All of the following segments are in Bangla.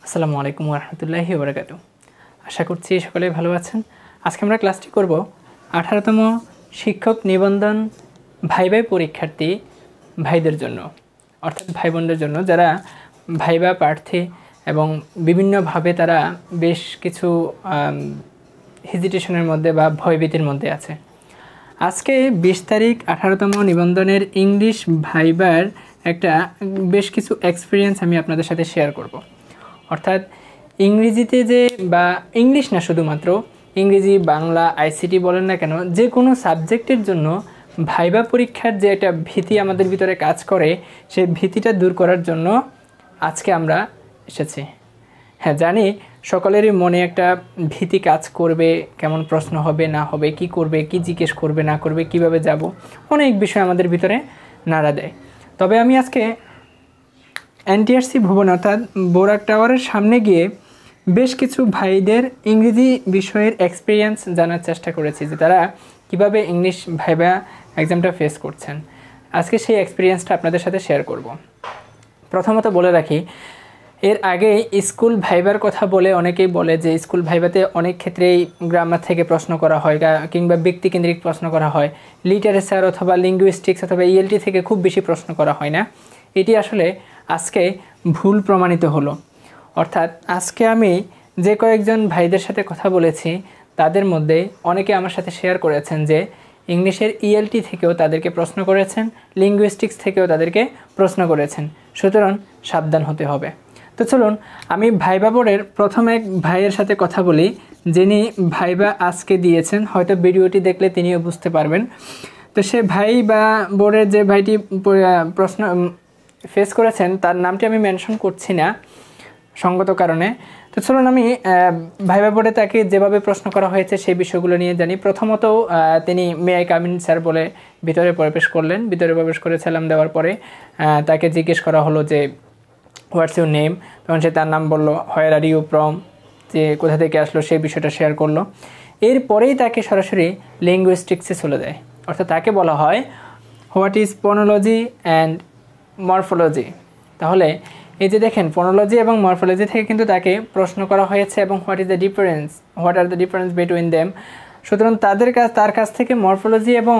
আসসালামু আলাইকুম ওয়া রাহমাতুল্লাহি ওয়া বারাকাতুহু। আশা করছি সকলেই ভালো আছেন। আজকে আমরা ক্লাসটি করব 18তম শিক্ষক নিবন্ধন ভাইবা পরীক্ষার্থী ভাইদের জন্য, অর্থাৎ ভাই বোনদের জন্য যারা ভাইবা প্রার্থী এবং বিভিন্নভাবে তারা বেশ কিছু হেজিটেশনের মধ্যে বা ভয়ভীতির মধ্যে আছে। আজকে 20 তারিখ 18তম নিবন্ধনের ইংলিশ ভাইবার একটা বেশ কিছু এক্সপিরিয়েন্স আমি আপনাদের সাথে শেয়ার করব। অর্থাৎ ইংরেজিতে যে বা ইংলিশ না, শুধুমাত্র ইংরেজি, বাংলা, আইসিটি বলেন না কেন, যে কোনো সাবজেক্টের জন্য ভাইবা পরীক্ষার যে একটা ভীতি আমাদের ভিতরে কাজ করে, সেই ভীতিটা দূর করার জন্য আজকে আমরা এসেছি। হ্যাঁ, জানি সকলেরই মনে একটা ভীতি কাজ করবে, কেমন প্রশ্ন হবে না হবে, কি করবে, কি জিজ্ঞেস করবে না করবে, কিভাবে যাব, অনেক বিষয় আমাদের ভিতরে নাড়া দেয়। তবে আমি আজকে এনটিআরসি ভবন অর্থাৎ বোরাক টাওয়ারের সামনে গিয়ে বেশ কিছু ভাইদের ইংরেজি বিষয়ের এক্সপিরিয়েন্স জানার চেষ্টা করেছি, যে তারা কিভাবে ইংলিশ ভাইবা এক্সামটা ফেস করছেন। আজকে সেই এক্সপিরিয়েন্সটা আপনাদের সাথে শেয়ার করব। প্রথমত বলে রাখি, এর আগে স্কুল ভাইবার কথা বলে অনেকেই বলে যে স্কুল ভাইবাতে অনেক ক্ষেত্রেই গ্রামার থেকে প্রশ্ন করা হয় কিংবা ব্যক্তিকেন্দ্রিক প্রশ্ন করা হয়, লিটারেচার অথবা লিঙ্গুইস্টিক্স অথবা ইএলটি থেকে খুব বেশি প্রশ্ন করা হয় না। এটি আসলে আজকে ভুল প্রমাণিত হলো। অর্থাৎ আজকে আমি যে কয়েকজন ভাইদের সাথে কথা বলেছি, তাদের মধ্যে অনেকে আমার সাথে শেয়ার করেছেন যে ইংলিশের ইএলটি থেকেও তাদেরকে প্রশ্ন করেছেন, লিঙ্গুইস্টিক্স থেকেও তাদেরকে প্রশ্ন করেছেন। সুতরাং সাবধান হতে হবে। তো চলুন আমি ভাইবা বোর্ডের প্রথম এক ভাইয়ের সাথে কথা বলি, যিনি ভাইবা আজকে দিয়েছেন। হয়তো ভিডিওটি দেখলে তিনিও বুঝতে পারবেন। তো সে ভাইবা বোর্ডের যে ভাইটি প্রশ্ন ফেস করেছেন, তার নামটি আমি মেনশন করছি না সঙ্গত কারণে। তো চলুন আমি ভাইবা বোর্ডে তাকে যেভাবে প্রশ্ন করা হয়েছে সেই বিষয়গুলো নিয়ে জানি। প্রথমত তিনি may I come in sir বলে ভিতরে প্রবেশ করলেন। ভিতরে প্রবেশ করে সালাম দেওয়ার পরে তাকে জিজ্ঞেস করা হলো যে হোয়াটস ইউর নেম। তখন সে তার নাম বললো। হোয়ার আর ইউ ফ্রম, যে কোথা থেকে আসলো সেই বিষয়টা শেয়ার করলো। এরপরেই তাকে সরাসরি লিঙ্গুইস্টিক্সে চলে যায়। অর্থাৎ তাকে বলা হয় what is phonology and morphology. তাহলে এই যে দেখেন, ফোনোলজি এবং মরফোলজি থেকে কিন্তু তাকে প্রশ্ন করা হয়েছে এবং what are the difference between them. সুতরাং তার কাছ থেকে মরফোলজি এবং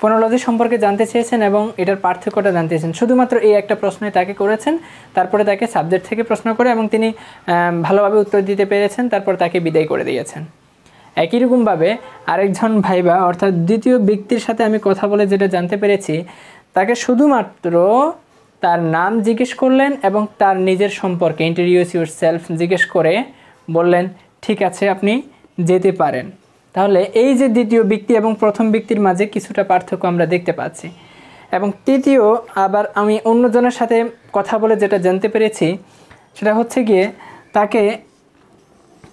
ফোনোলজি সম্পর্কে জানতে চেয়েছেন এবং এটার পার্থক্যটা জানতে চেয়েছেন। শুধুমাত্র এই একটা প্রশ্নই তাকে করেছেন। তারপরে তাকে সাবজেক্ট থেকে প্রশ্ন করে এবং তিনি ভালোভাবে উত্তর দিতে পেরেছেন। তারপর তাকে বিদায় করে দিয়েছেন। একই রকমভাবে আরেকজন ভাইবা অর্থাৎ দ্বিতীয় ব্যক্তির সাথে আমি কথা বলে যেটা জানতে পেরেছি, তাকে শুধুমাত্র তার নাম জিজ্ঞেস করলেন এবং তার নিজের সম্পর্কে ইন্ট্রোডিউস ইউরসেলফ জিজ্ঞেস করে বললেন ঠিক আছে আপনি যেতে পারেন। তাহলে এই যে দ্বিতীয় ব্যক্তি এবং প্রথম ব্যক্তির মাঝে কিছুটা পার্থক্য আমরা দেখতে পাচ্ছি। এবং তৃতীয় আবার আমি অন্যজনের সাথে কথা বলে যেটা জানতে পেরেছি, সেটা হচ্ছে গিয়ে তাকে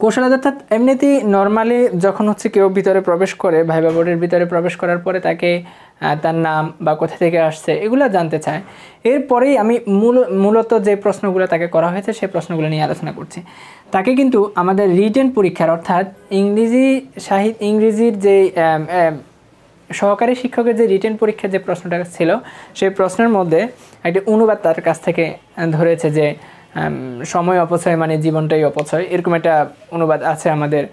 কৌশলাদ অর্থাৎ এমনিতেই নর্মালি যখন কেউ ভিতরে প্রবেশ করে, ভাইবা বোর্ডের ভিতরে প্রবেশ করার পরে তাকে তার নাম বা কোথা থেকে আসছে এগুলো জানতে চায়। এরপরেই আমি মূলত যে প্রশ্নগুলো তাকে করা হয়েছে সেই প্রশ্নগুলো নিয়ে আলোচনা করছি। তাকে কিন্তু আমাদের রিটেন পরীক্ষার অর্থাৎ ইংরেজির যে সহকারী শিক্ষকের যে রিটেন পরীক্ষার যে প্রশ্নটা ছিল, সেই প্রশ্নের মধ্যে একটি অনুবাদ তার কাছ থেকে ধরেছে যে সময় অপচয় মানে জীবনটাই অপচয়, এরকম একটা অনুবাদ আছে আমাদের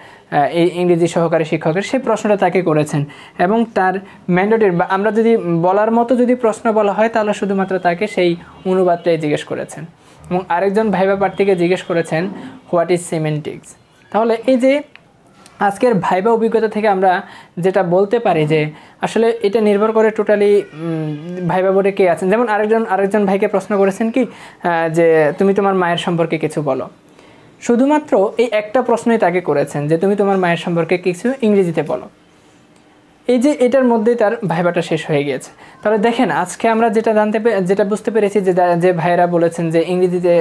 এই ইংরেজি সহকারী শিক্ষকের। সেই প্রশ্নটা তাকে করেছেন এবং তার ম্যান্ডেটের বা আমরা যদি বলার মতো যদি প্রশ্ন বলা হয় তাহলে শুধুমাত্র তাকে সেই অনুবাদটাই জিজ্ঞেস করেছেন। এবং আরেকজন ভাইবা প্রার্থীকে জিজ্ঞেস করেছেন হোয়াট ইজ সিমেন্টিক্স। তাহলে এই যে আজকের ভাইবা অভিজ্ঞতা থেকে আমরা যেটা বলতে পারি যে আসলে এটা নির্ভর করে টোটালি ভাইবা বোর্ডে কে আছেন। যেমন আরেকজন ভাইকে প্রশ্ন করেছেন কি যে তুমি তোমার মায়ের সম্পর্কে কিছু বলো। শুধুমাত্র এই একটা প্রশ্নই তাকে করেছেন যে তুমি তোমার মায়ের সম্পর্কে কিছু ইংরেজিতে বলো। এই যে এটার মধ্যেই তার ভাইবাটা শেষ হয়ে গিয়েছে। তাহলে দেখেন আজকে আমরা যেটা বুঝতে পেরেছি যে ভাইয়েরা বলেছেন যে ইংরেজিতে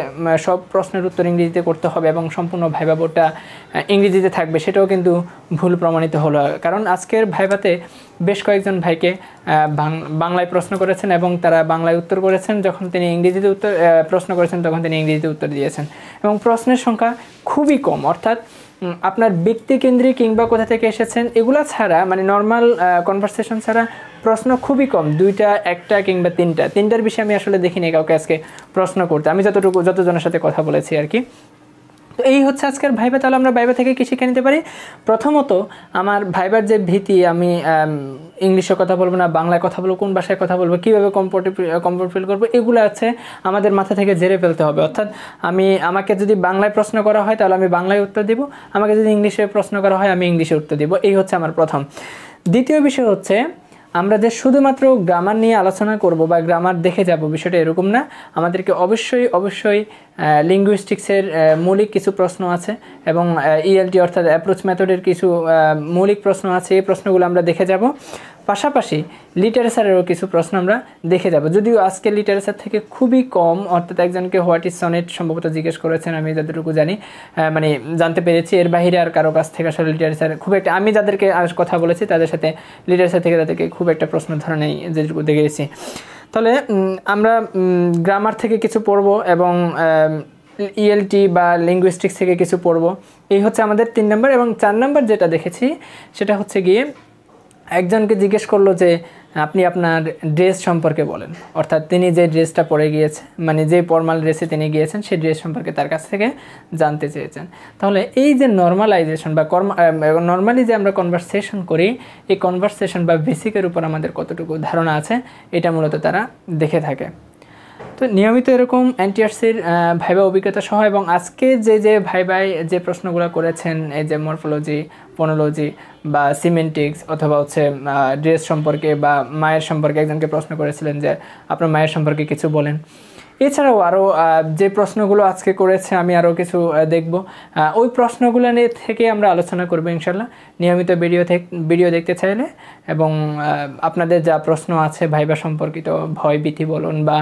সব প্রশ্নের উত্তর ইংরেজিতে করতে হবে এবং সম্পূর্ণ ভাইবা বোর্ডটা ইংরেজিতে থাকবে, সেটাও কিন্তু ভুল প্রমাণিত হলো। কারণ আজকের ভাইবাতে বেশ কয়েকজন ভাইকে বাংলায় প্রশ্ন করেছেন এবং তারা বাংলায় উত্তর করেছেন। যখন তিনি ইংরেজিতে প্রশ্ন করেছেন তখন তিনি ইংরেজিতে উত্তর দিয়েছেন এবং প্রশ্নের সংখ্যা খুবই কম। অর্থাৎ আপনার ব্যক্তিকেন্দ্রিক কিংবা কোথা থেকে এসেছেন এগুলো ছাড়া, মানে নর্মাল কনভারসেশন ছাড়া প্রশ্ন খুবই কম, 2টা 1টা কিংবা 3টার বেশি আমি আসলে দেখিনি কাউকে আজকে প্রশ্ন করতে, আমি যতজনের সাথে কথা বলেছি আর কি। তো এই হচ্ছে আজকের ভাইবা। তাহলে আমরা ভাইবা থেকে কী শিখে নিতে পারি? প্রথমত আমার ভাইবার যে ভীতি, আমি ইংলিশে কথা বলবো না, বাংলায় কথা বলবো, কোন ভাষায় কথা বলবো, কীভাবে কমফোর্ট ফিল করবো, এগুলো আছে আমাদের মাথা থেকে ঝেড়ে ফেলতে হবে। অর্থাৎ আমাকে যদি বাংলায় প্রশ্ন করা হয় তাহলে আমি বাংলায় উত্তর দেব, আমাকে যদি ইংলিশে প্রশ্ন করা হয় আমি ইংলিশে উত্তর দেব। এই হচ্ছে আমার প্রথম। দ্বিতীয় বিষয় হচ্ছে আমরা যে শুধুমাত্র গ্রামার নিয়ে আলোচনা করব বা গ্রামার দেখে যাব, বিষয়টা এরকম না। আমাদেরকে অবশ্যই লিঙ্গুইস্টিক্সের মৌলিক কিছু প্রশ্ন আছে এবং ইএলটি অর্থাৎ অ্যাপ্রোচ মেথডের কিছু মৌলিক প্রশ্ন আছে, এই প্রশ্নগুলো আমরা দেখে যাব। পাশাপাশি লিটারেচারেরও কিছু প্রশ্ন আমরা দেখে যাব, যদিও আজকে লিটারেচার থেকে খুবই কম। অর্থাৎ একজনকে হোয়াট ইজ সনেট সম্ভবত জিজ্ঞেস করেছেন, আমি যতটুকু জানি মানে জানতে পেরেছি। এর বাইরে আর কারো কাছ থেকে আসলে লিটারেচার খুব একটা, আমি যাদেরকে কথা বলেছি তাদের সাথে লিটারেচার থেকে তাদেরকে খুব একটা প্রশ্ন ধরে নেই যেটুকু দেখেছি। তাহলে আমরা গ্রামার থেকে কিছু পড়ব এবং ইএলটি বা লিঙ্গুইস্টিক্স থেকে কিছু পড়ব। এই হচ্ছে আমাদের 3 নম্বর। এবং 4 নম্বর যেটা দেখেছি সেটা হচ্ছে গিয়ে একজনকে জিজ্ঞেস করলো যে আপনি আপনার ড্রেস সম্পর্কে বলেন, অর্থাৎ তিনি যে ড্রেসটা পরে গিয়েছে, মানে যে ফর্মাল ড্রেসে তিনি গিয়েছেন সেই ড্রেস সম্পর্কে তার কাছ থেকে জানতে চেয়েছেন। তাহলে এই যে নর্মালাইজেশন বা নর্মালি যে আমরা কনভারসেশন করি, এই কনভারসেশন বা বেসিকের উপর আমাদের কতটুকু ধারণা আছে এটা মূলত তারা দেখে থাকে। তো নিয়মিত এরকম এনটিআরসির ভাইবা অভিজ্ঞতা সহ এবং আজকে যে ভাইবাই যে প্রশ্নগুলো করেছেন, এই যে মরফোলজি, ফোনোলজি বা সিমেন্টিক্স অথবা হচ্ছে ড্রেস সম্পর্কে বা মায়ের সম্পর্কে, একজনকে প্রশ্ন করেছিলেন যে আপনার মায়ের সম্পর্কে কিছু বলেন। এছাড়াও আরও যে প্রশ্নগুলো আজকে করেছে আমি আরও কিছু দেখব, ওই প্রশ্নগুলো নিয়ে থেকে আমরা আলোচনা করবো ইনশাল্লাহ। নিয়মিত ভিডিও দেখতে চাইলে এবং আপনাদের যা প্রশ্ন আছে ভাইবা সম্পর্কিত, ভয় ভীতি বলুন বা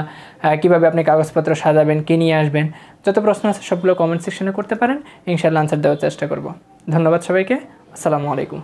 কীভাবে আপনি কাগজপত্র সাজাবেন, কী নিয়ে আসবেন, যত প্রশ্ন আছে সবগুলো কমেন্ট সেকশনে করতে পারেন, ইনশাল্লাহ আনসার দেওয়ার চেষ্টা করব। ধন্যবাদ সবাইকে। আসসালামু আলাইকুম।